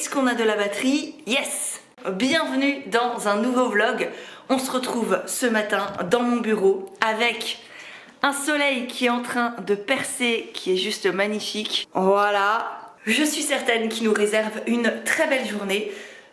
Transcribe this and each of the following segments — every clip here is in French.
Est-ce qu'on a de la batterie? Yes! Bienvenue dans un nouveau vlog. On se retrouve ce matin dans mon bureau avec un soleil qui est en train de percer, qui est juste magnifique. Voilà. Je suis certaine qu'il nous réserve une très belle journée.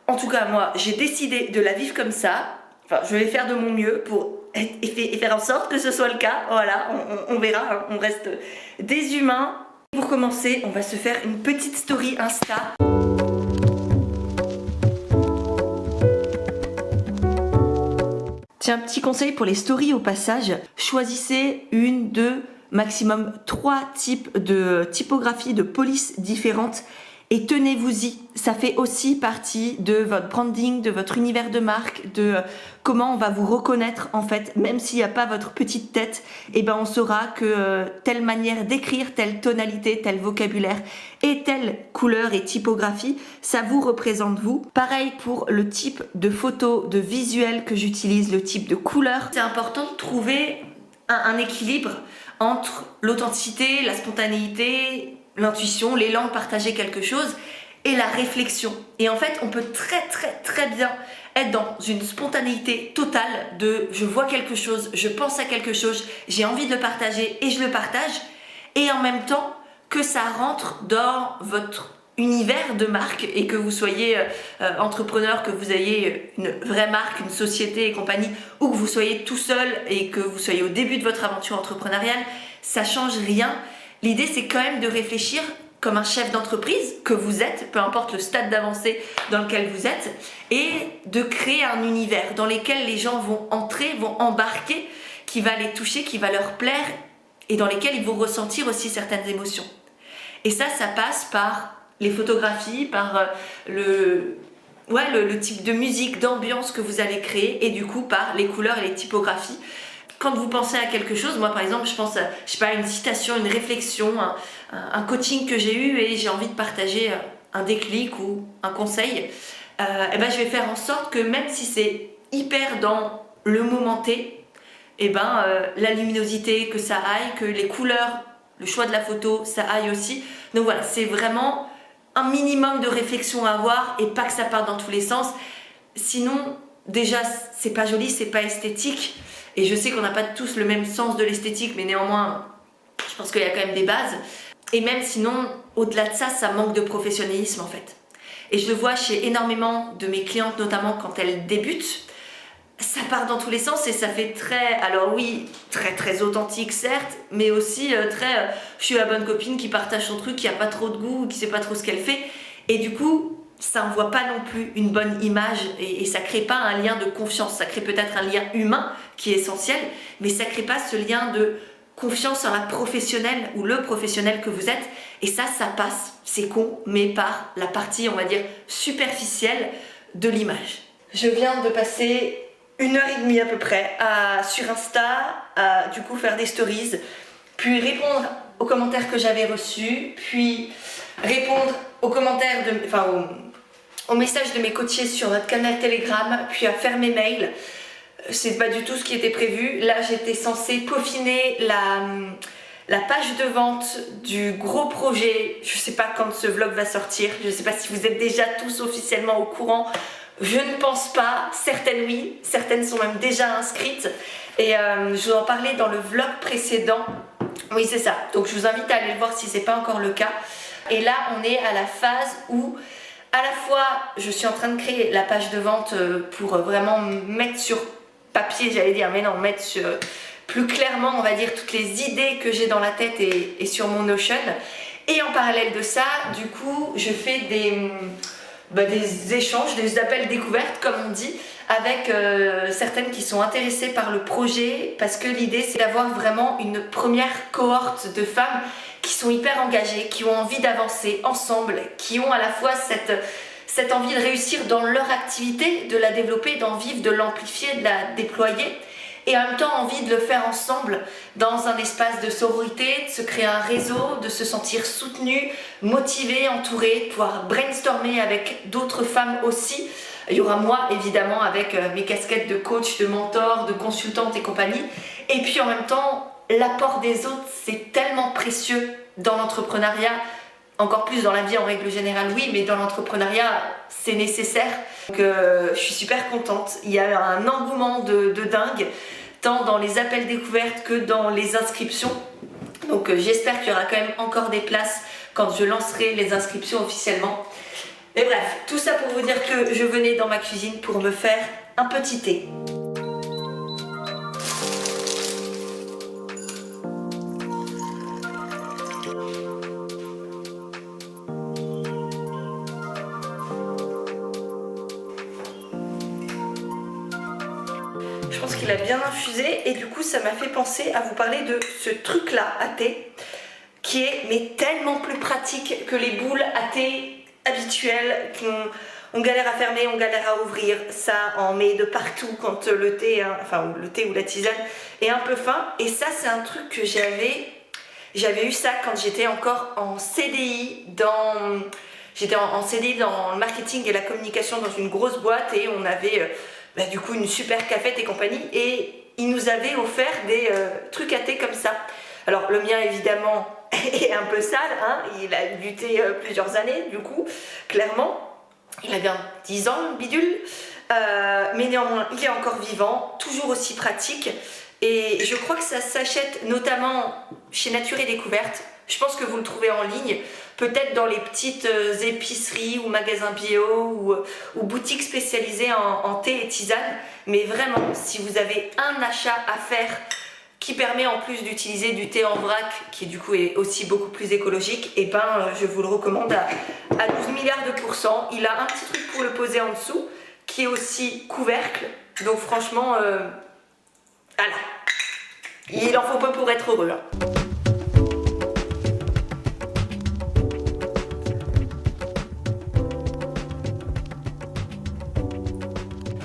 En tout cas, moi, j'ai décidé de la vivre comme ça. Enfin, je vais faire de mon mieux pour faire en sorte que ce soit le cas. Voilà, on verra, hein. On reste des humains. Pour commencer, on va se faire une petite story Insta. Tiens, petit conseil pour les stories au passage, choisissez une, deux, maximum 3 types de typographies de police différentes et tenez-vous-y. Ça fait aussi partie de votre branding, de votre univers de marque, de comment on va vous reconnaître en fait. Même s'il n'y a pas votre petite tête, et ben on saura que telle manière d'écrire, telle tonalité, tel vocabulaire et telle couleur et typographie, ça vous représente vous. Pareil pour le type de photo, de visuel que j'utilise, le type de couleur. C'est important de trouver un équilibre entre l'authenticité, la spontanéité, l'intuition, l'élan de partager quelque chose et la réflexion. Et en fait, on peut très bien être dans une spontanéité totale de je vois quelque chose, je pense à quelque chose, j'ai envie de le partager et je le partage, et en même temps que ça rentre dans votre univers de marque et que vous soyez entrepreneur, que vous ayez une vraie marque, une société et compagnie, ou que vous soyez tout seul et que vous soyez au début de votre aventure entrepreneuriale, ça change rien. L'idée, c'est quand même de réfléchir comme un chef d'entreprise que vous êtes, peu importe le stade d'avancée dans lequel vous êtes, et de créer un univers dans lequel les gens vont entrer, vont embarquer, qui va les toucher, qui va leur plaire, et dans lesquels ils vont ressentir aussi certaines émotions. Et ça passe par les photographies, par le type de musique, d'ambiance que vous allez créer, et du coup par les couleurs et les typographies. Quand vous pensez à quelque chose, moi par exemple je pense à, je sais pas, une citation, une réflexion, un coaching que j'ai eu et j'ai envie de partager un déclic ou un conseil, et ben je vais faire en sorte que même si c'est hyper dans le moment T, et ben la luminosité, que ça aille, que les couleurs, le choix de la photo, ça aille aussi. Donc voilà, c'est vraiment un minimum de réflexion à avoir et pas que ça parte dans tous les sens. Sinon, déjà, c'est pas joli, c'est pas esthétique. Et je sais qu'on n'a pas tous le même sens de l'esthétique, mais néanmoins, je pense qu'il y a quand même des bases. Et même sinon, au-delà de ça, ça manque de professionnalisme en fait. Et je le vois chez énormément de mes clientes, notamment quand elles débutent. Ça part dans tous les sens et ça fait très, alors oui, très authentique certes, mais aussi très, je suis la bonne copine qui partage son truc, qui a pas trop de goût, qui sait pas trop ce qu'elle fait. Et du coup, ça n'envoie pas non plus une bonne image et ça crée pas un lien de confiance. Ça crée peut-être un lien humain qui est essentiel, mais ça crée pas ce lien de confiance en la professionnelle ou le professionnel que vous êtes. Et ça passe, c'est con, mais par la partie, on va dire, superficielle de l'image. Je viens de passer 1h30 à peu près sur Insta, à du coup faire des stories, puis répondre aux commentaires que j'avais reçus, puis répondre aux commentaires, aux messages de mes coachés sur notre canal Telegram, puis à faire mes mails. C'est pas du tout ce qui était prévu. Là, j'étais censée peaufiner la page de vente du gros projet. Je sais pas quand ce vlog va sortir. Je sais pas si vous êtes déjà tous officiellement au courant. Je ne pense pas. Certaines oui, certaines sont même déjà inscrites. Et je vous en parlais dans le vlog précédent. Oui, c'est ça. Donc je vous invite à aller le voir si c'est pas encore le cas. Et là, on est à la phase où à la fois je suis en train de créer la page de vente pour vraiment mettre sur papier, j'allais dire, mais non, mettre plus clairement, on va dire, toutes les idées que j'ai dans la tête et sur mon Notion. Et en parallèle de ça, du coup, je fais des échanges, des appels découvertes, comme on dit, avec certaines qui sont intéressées par le projet, parce que l'idée, c'est d'avoir vraiment une première cohorte de femmes qui sont hyper engagées, qui ont envie d'avancer ensemble, qui ont à la fois cette envie de réussir dans leur activité, de la développer, d'en vivre, de l'amplifier, de la déployer, et en même temps envie de le faire ensemble dans un espace de sororité, de se créer un réseau, de se sentir soutenu, motivé, entouré, de pouvoir brainstormer avec d'autres femmes aussi. Il y aura moi évidemment avec mes casquettes de coach, de mentor, de consultante et compagnie, et puis en même temps l'apport des autres, c'est tellement précieux dans l'entrepreneuriat. Encore plus dans la vie en règle générale, oui, mais dans l'entrepreneuriat, c'est nécessaire. Donc, je suis super contente. Il y a un engouement de dingue, tant dans les appels découvertes que dans les inscriptions. Donc j'espère qu'il y aura quand même encore des places quand je lancerai les inscriptions officiellement. Mais bref, tout ça pour vous dire que je venais dans ma cuisine pour me faire un petit thé. Je pense qu'il a bien infusé et du coup ça m'a fait penser à vous parler de ce truc là à thé qui est mais tellement plus pratique que les boules à thé habituelles qu'on galère à fermer, on galère à ouvrir. Ça en met de partout quand le thé, enfin le thé ou la tisane est un peu fin. Et ça c'est un truc que j'avais eu ça quand j'étais encore en CDI J'étais en CDI dans le marketing et la communication dans une grosse boîte et on avait du coup une super cafette et compagnie et ils nous avaient offert des trucs à thé comme ça. Alors le mien évidemment est un peu sale, hein, il a du thé plusieurs années du coup, clairement. Il a bien 10 ans le bidule, mais néanmoins il est encore vivant, toujours aussi pratique et je crois que ça s'achète notamment chez Nature et Découverte. Je pense que vous le trouvez en ligne, peut-être dans les petites épiceries ou magasins bio ou boutiques spécialisées en thé et tisane. Mais vraiment, si vous avez un achat à faire qui permet en plus d'utiliser du thé en vrac, qui du coup est aussi beaucoup plus écologique, et ben je vous le recommande à 12 milliards de %. Il a un petit truc pour le poser en dessous, qui est aussi couvercle. Donc franchement, voilà. Il en faut peu pour être heureux. Hein.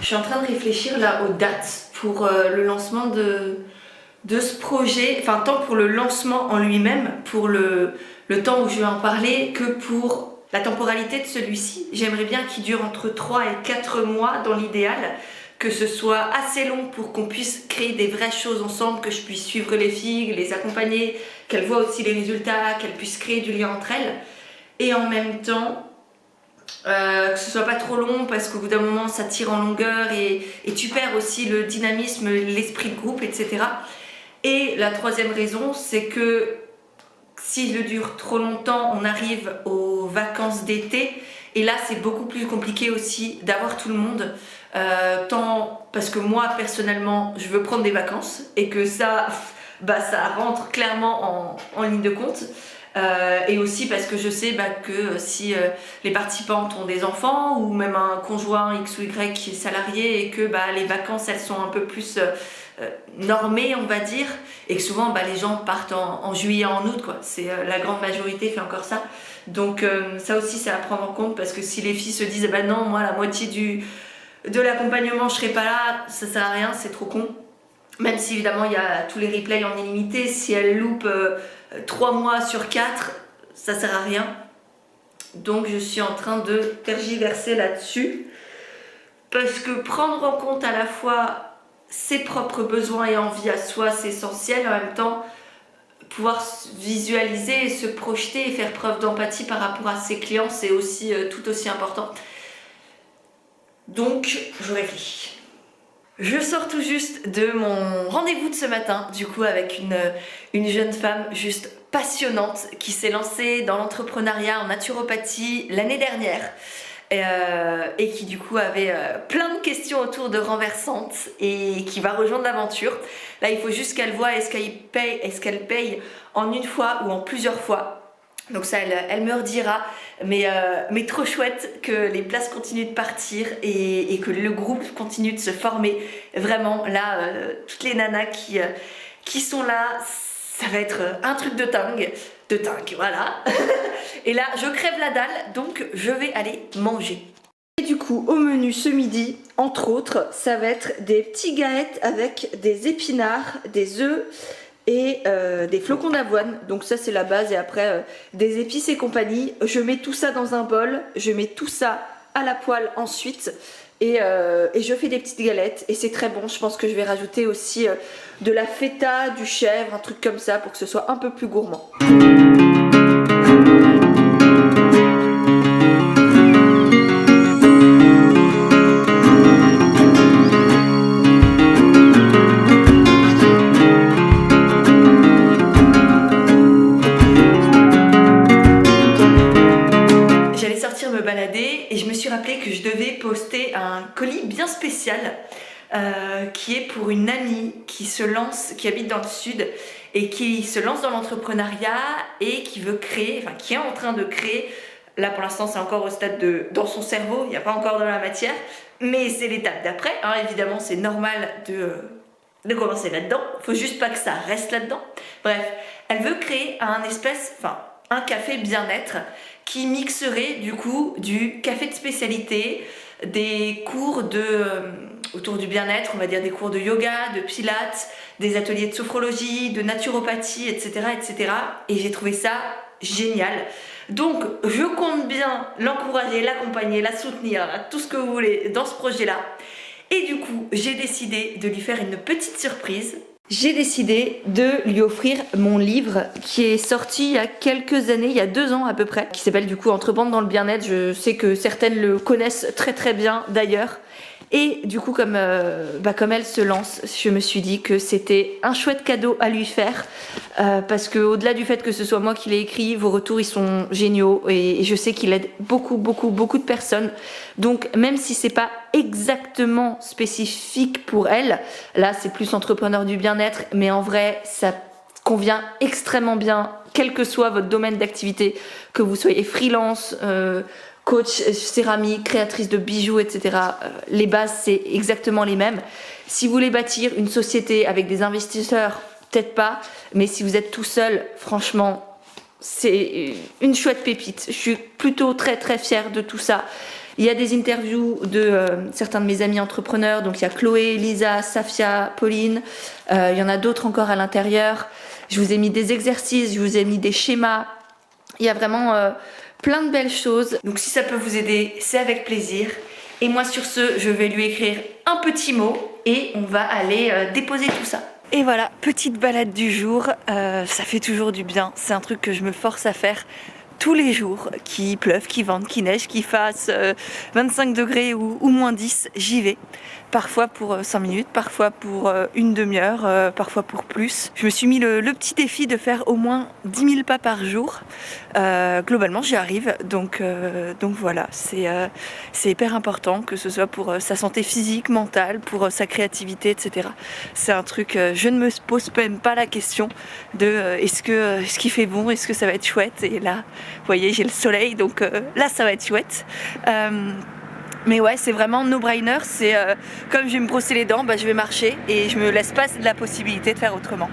Je suis en train de réfléchir là aux dates pour le lancement de ce projet, enfin tant pour le lancement en lui-même, pour le temps où je vais en parler, que pour la temporalité de celui-ci. J'aimerais bien qu'il dure entre 3 et 4 mois dans l'idéal, que ce soit assez long pour qu'on puisse créer des vraies choses ensemble, que je puisse suivre les filles, les accompagner, qu'elles voient aussi les résultats, qu'elles puissent créer du lien entre elles, et en même temps que ce soit pas trop long parce qu'au bout d'un moment ça tire en longueur et tu perds aussi le dynamisme, l'esprit de groupe, etc. Et la troisième raison, c'est que si je dure trop longtemps, on arrive aux vacances d'été et là c'est beaucoup plus compliqué aussi d'avoir tout le monde, tant parce que moi personnellement je veux prendre des vacances et que ça rentre clairement en ligne de compte. Et aussi parce que je sais que si les participantes ont des enfants ou même un conjoint X ou Y qui est salarié et que les vacances elles sont un peu plus normées on va dire, et que souvent les gens partent en juillet, en août quoi. C'est la grande majorité fait encore ça. Donc ça aussi c'est à prendre en compte, parce que si les filles se disent non moi la moitié de l'accompagnement je serai pas là, ça sert à rien, c'est trop con. Même si évidemment il y a tous les replays en illimité, si elles loupent 3 mois sur 4, ça sert à rien. Donc je suis en train de tergiverser là-dessus, parce que prendre en compte à la fois ses propres besoins et envies à soi c'est essentiel, en même temps pouvoir visualiser et se projeter et faire preuve d'empathie par rapport à ses clients c'est aussi tout aussi important. Donc je réfléchis. Je sors tout juste de mon rendez-vous de ce matin, du coup avec une jeune femme juste passionnante qui s'est lancée dans l'entrepreneuriat en naturopathie l'année dernière et qui du coup avait plein de questions autour de renversantes et qui va rejoindre l'aventure. Là il faut juste qu'elle voie est-ce qu'elle paye en une fois ou en plusieurs fois. Donc ça elle me redira, mais trop chouette que les places continuent de partir et que le groupe continue de se former. Vraiment là toutes les nanas qui sont là, ça va être un truc de dingue, voilà. Et là je crève la dalle, donc je vais aller manger. Et du coup au menu ce midi, entre autres, ça va être des petits gaêtes avec des épinards, des œufs et des flocons d'avoine. Donc ça c'est la base, et après des épices et compagnie. Je mets tout ça dans un bol, je mets tout ça à la poêle ensuite et je fais des petites galettes et c'est très bon. Je pense que je vais rajouter aussi de la feta, du chèvre, un truc comme ça pour que ce soit un peu plus gourmand. sortir me balader et je me suis rappelé que je devais poster un colis bien spécial qui est pour une amie qui se lance, qui habite dans le sud et qui se lance dans l'entrepreneuriat et qui veut créer, enfin qui est en train de créer. Là pour l'instant c'est encore au stade de dans son cerveau, il n'y a pas encore dans la matière, mais c'est l'étape d'après. Hein, évidemment c'est normal de commencer là-dedans, faut juste pas que ça reste là-dedans. Bref, elle veut créer un café bien-être qui mixerait du coup du café de spécialité, des cours autour du bien-être, on va dire des cours de yoga, de pilates, des ateliers de sophrologie, de naturopathie, etc. etc. Et j'ai trouvé ça génial. Donc je compte bien l'encourager, l'accompagner, la soutenir, tout ce que vous voulez dans ce projet-là. Et du coup, j'ai décidé de lui faire une petite surprise. J'ai décidé de lui offrir mon livre qui est sorti il y a quelques années, il y a 2 ans à peu près, qui s'appelle du coup Entreprendre dans le bien-être. Je sais que certaines le connaissent très très bien d'ailleurs. Et du coup, comme elle se lance, je me suis dit que c'était un chouette cadeau à lui faire parce que au-delà du fait que ce soit moi qui l'ai écrit, vos retours ils sont géniaux et je sais qu'il aide beaucoup de personnes. Donc même si c'est pas exactement spécifique pour elle, là c'est plus entrepreneur du bien-être, mais en vrai ça convient extrêmement bien, quel que soit votre domaine d'activité, que vous soyez freelance. Coach céramique, créatrice de bijoux, etc. Les bases, c'est exactement les mêmes. Si vous voulez bâtir une société avec des investisseurs, peut-être pas, mais si vous êtes tout seul, franchement, c'est une chouette pépite. Je suis plutôt très très fière de tout ça. Il y a des interviews de certains de mes amis entrepreneurs, donc il y a Chloé, Lisa, Safia, Pauline, il y en a d'autres encore à l'intérieur. Je vous ai mis des exercices, je vous ai mis des schémas. Il y a vraiment plein de belles choses. Donc si ça peut vous aider, c'est avec plaisir. Et moi sur ce, je vais lui écrire un petit mot et on va aller déposer tout ça. Et voilà, petite balade du jour. Ça fait toujours du bien. C'est un truc que je me force à faire tous les jours, qu'il pleuve, qu'il vente, qu'il neige, qu'il fasse 25 degrés ou moins 10, j'y vais. Parfois pour 5 minutes, parfois pour une demi-heure, parfois pour plus. Je me suis mis le petit défi de faire au moins 10 000 pas par jour. Globalement, j'y arrive. Donc voilà, c'est hyper important, que ce soit pour sa santé physique, mentale, pour sa créativité, etc. C'est un truc, je ne me pose même pas la question de est-ce qu'il fait bon, est-ce que ça va être chouette. Et là, vous voyez, j'ai le soleil, donc là, ça va être chouette. Mais ouais, c'est vraiment no-brainer, c'est comme je vais me brosser les dents, je vais marcher et je me laisse pas la possibilité de faire autrement.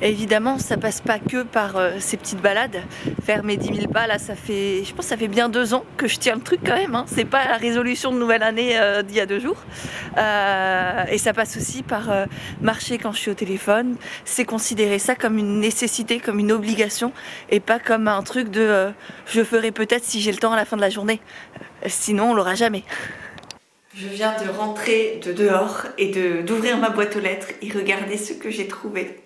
Et évidemment, ça passe pas que par ces petites balades. Faire mes 10 000 pas, là, je pense que ça fait bien 2 ans que je tiens le truc quand même. Hein. C'est pas la résolution de nouvelle année d'il y a 2 jours. Et ça passe aussi par marcher quand je suis au téléphone. C'est considérer ça comme une nécessité, comme une obligation, et pas comme un truc de je ferai peut-être si j'ai le temps à la fin de la journée. Sinon, on l'aura jamais. Je viens de rentrer de dehors et d'ouvrir ma boîte aux lettres et regarder ce que j'ai trouvé.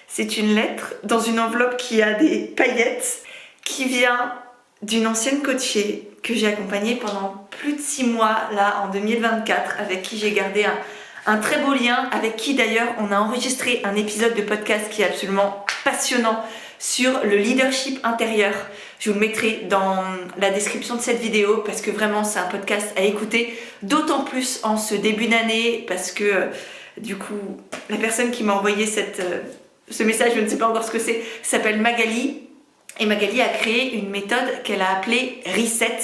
C'est une lettre dans une enveloppe qui a des paillettes qui vient d'une ancienne coachée que j'ai accompagnée pendant plus de 6 mois là en 2024, avec qui j'ai gardé un très beau lien, avec qui d'ailleurs on a enregistré un épisode de podcast qui est absolument passionnant sur le leadership intérieur. Je vous le mettrai dans la description de cette vidéo parce que vraiment c'est un podcast à écouter, d'autant plus en ce début d'année parce que du coup la personne qui m'a envoyé ce message, je ne sais pas encore ce que c'est, s'appelle Magali. Et Magali a créé une méthode qu'elle a appelée Reset.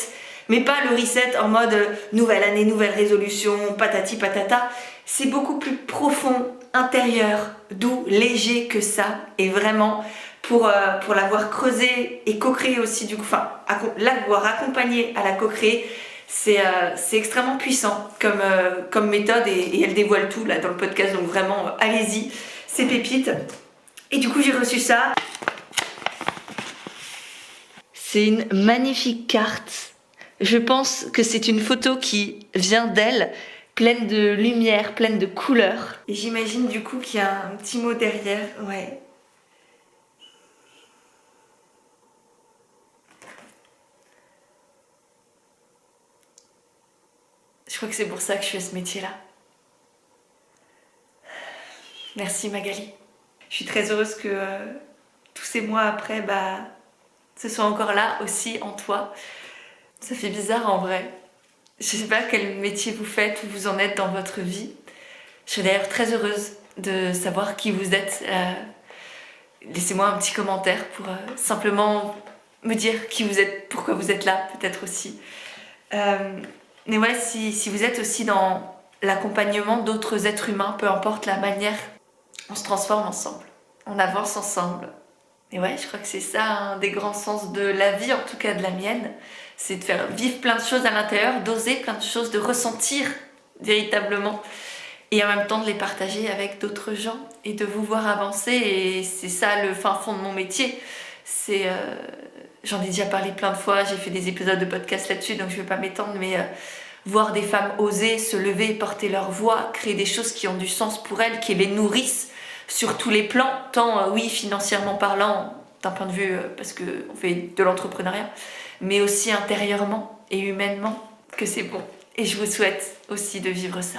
Mais pas le reset en mode nouvelle année, nouvelle résolution, patati patata. C'est beaucoup plus profond, intérieur, doux, léger que ça. Et vraiment, pour l'avoir creusé et co-créé aussi, du coup, l'avoir accompagné à la co-créer, c'est extrêmement puissant comme méthode et elle dévoile tout là dans le podcast. Donc vraiment, allez-y, c'est pépite. Et du coup, j'ai reçu ça. C'est une magnifique carte. Je pense que c'est une photo qui vient d'elle, pleine de lumière, pleine de couleurs. Et j'imagine du coup qu'il y a un petit mot derrière. Ouais. Je crois que c'est pour ça que je fais ce métier-là. Merci Magali. Je suis très heureuse que tous ces mois après, ce soit encore là aussi en toi. Ça fait bizarre en vrai. Je sais pas quel métier vous faites, où vous en êtes dans votre vie. Je suis d'ailleurs très heureuse de savoir qui vous êtes. Laissez-moi un petit commentaire pour simplement me dire qui vous êtes, pourquoi vous êtes là, peut-être aussi. Mais ouais, si vous êtes aussi dans l'accompagnement d'autres êtres humains, peu importe la manière, on se transforme ensemble, on avance ensemble. Et ouais, je crois que c'est ça un des grands sens de la vie, en tout cas de la mienne, c'est de faire vivre plein de choses à l'intérieur, d'oser plein de choses, de ressentir véritablement, et en même temps de les partager avec d'autres gens et de vous voir avancer. Et c'est ça le fin fond de mon métier. C'est j'en ai déjà parlé plein de fois, j'ai fait des épisodes de podcast là-dessus, donc je ne vais pas m'étendre, mais voir des femmes oser se lever, porter leur voix, créer des choses qui ont du sens pour elles, qui les nourrissent sur tous les plans, tant oui, financièrement parlant, d'un point de vue parce qu'on fait de l'entrepreneuriat, mais aussi intérieurement et humainement, que c'est bon. Et je vous souhaite aussi de vivre ça.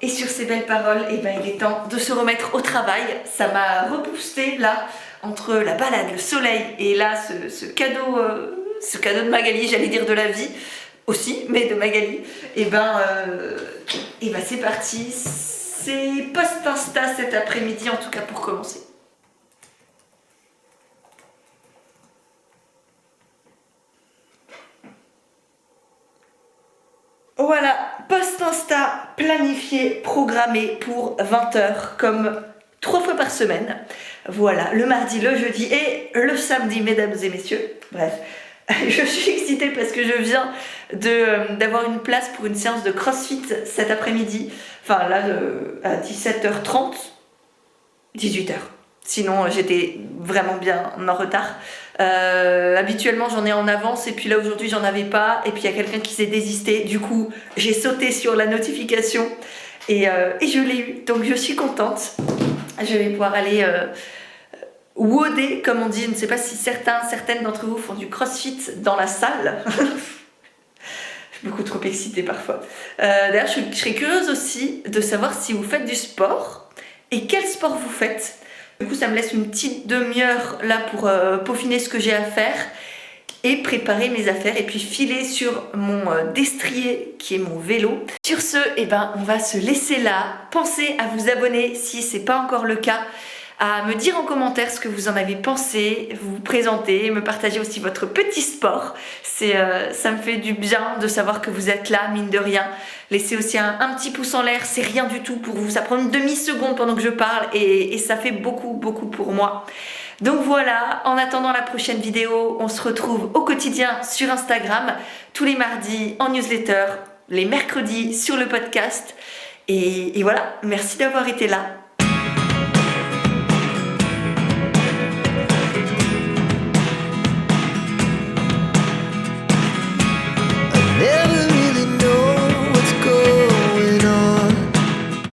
Et sur ces belles paroles, il est temps de se remettre au travail. Ça m'a reboosté là, entre la balade, le soleil et là ce cadeau de Magali, j'allais dire de la vie aussi, mais de Magali. C'est parti. C'est post-insta cet après-midi, en tout cas pour commencer. Voilà, post-insta planifié, programmé pour 20h, comme 3 fois par semaine. Voilà, le mardi, le jeudi et le samedi, mesdames et messieurs. Bref, je suis excitée parce que je viens d'avoir une place pour une séance de CrossFit cet après-midi. Enfin là, à 17h30, 18h. Sinon, j'étais vraiment bien en retard. Habituellement, j'en ai en avance et puis là, aujourd'hui, j'en avais pas. Et puis, il y a quelqu'un qui s'est désisté. Du coup, j'ai sauté sur la notification et je l'ai eu. Donc, je suis contente. Je vais pouvoir aller WODer, comme on dit. Je ne sais pas si certaines d'entre vous font du CrossFit dans la salle. Je suis beaucoup trop excitée parfois. D'ailleurs, je serais curieuse aussi de savoir si vous faites du sport et quel sport vous faites. Du coup, ça me laisse une petite demi-heure là pour peaufiner ce que j'ai à faire et préparer mes affaires et puis filer sur mon destrier qui est mon vélo. Sur ce, on va se laisser là. Pensez à vous abonner si ce n'est pas encore le cas, à me dire en commentaire ce que vous en avez pensé, vous présenter, me partager aussi votre petit sport. Ça me fait du bien de savoir que vous êtes là, mine de rien. Laissez aussi un petit pouce en l'air, c'est rien du tout pour vous. Ça prend une demi-seconde pendant que je parle et ça fait beaucoup, beaucoup pour moi. Donc voilà, en attendant la prochaine vidéo, on se retrouve au quotidien sur Instagram, tous les mardis en newsletter, les mercredis sur le podcast. Et voilà, merci d'avoir été là.